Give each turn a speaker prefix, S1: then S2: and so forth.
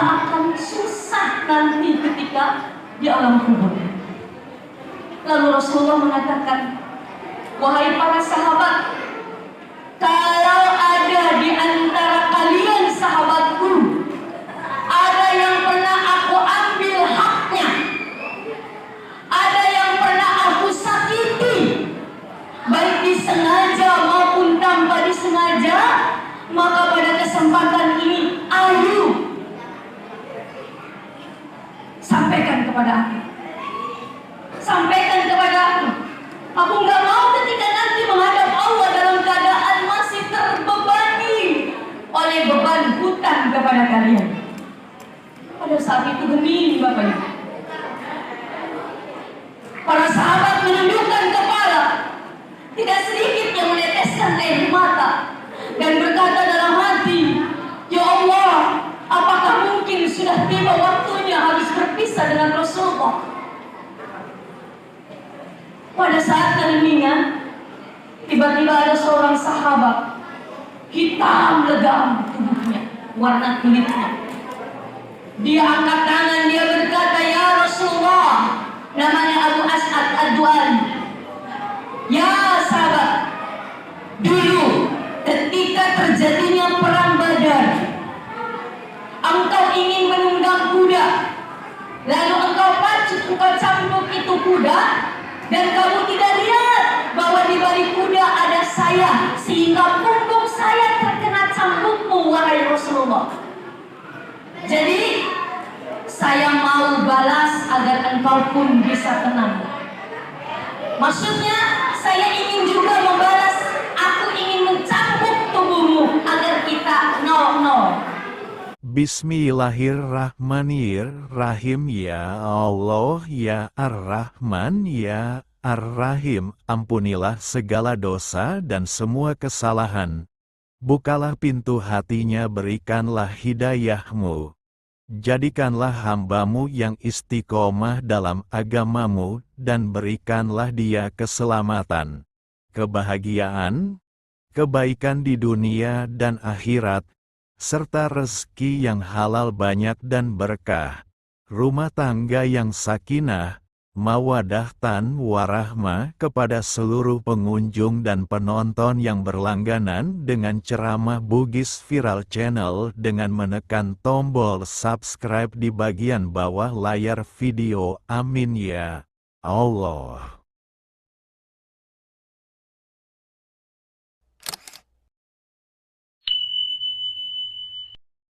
S1: akan susah nanti ketika di alam kubur. Lalu Rasulullah mengatakan, wahai para sahabat, kalau ada di antara kalian sahabatku, ada yang pernah aku ambil haknya, ada yang pernah aku sakiti, baik disengaja maupun tanpa disengaja, maka pada kesempatan ini ayo sampaikan kepada aku. Sampaikan kepada aku. Aku nggak mau ketika nanti menghadap Allah dalam keadaan masih terbebani oleh beban hutang kepada kalian. Pada saat itu hening Bapak Ibu. Para sahabat menundukkan kepala, tidak sedikit yang meneteskan air mata dan berkata dalam hati, ya Allah, apakah mungkin sudah tiba waktunya harus berpisah dengan Rasulullah? Pada saat keheningan, tiba-tiba ada seorang sahabat, hitam legam tubuhnya, warna kulitnya. Dia angkat tangan, dia berkata, ya Rasulullah, namanya Abu As'ad Ad-Du'ali. Ya sahabat, dulu ketika terjadinya perang Badar, engkau ingin menunggang kuda, lalu engkau pacu, engkau cambuk itu kuda, dan kamu tidak lihat bahwa di balik kuda ada saya, sehingga punggung saya terkena cambukmu, wahai Rasulullah. Jadi saya mau balas agar engkau pun bisa tenang. Maksudnya saya ingin juga membalas, aku ingin mencambuk tubuhmu agar kita 0-0.
S2: Bismillahirrahmanirrahim. Ya Allah, ya Ar-Rahman, ya Ar-Rahim, ampunilah segala dosa dan semua kesalahan. Bukalah pintu hatinya, berikanlah hidayahmu. Jadikanlah hambamu yang istiqomah dalam agamamu, dan berikanlah dia keselamatan, kebahagiaan, kebaikan di dunia dan akhirat, serta rezeki yang halal banyak dan berkah, rumah tangga yang sakinah, mawadah dan warahmah kepada seluruh pengunjung dan penonton yang berlangganan dengan ceramah Bugis Viral Channel dengan menekan tombol subscribe di bagian bawah layar video. Amin ya Allah.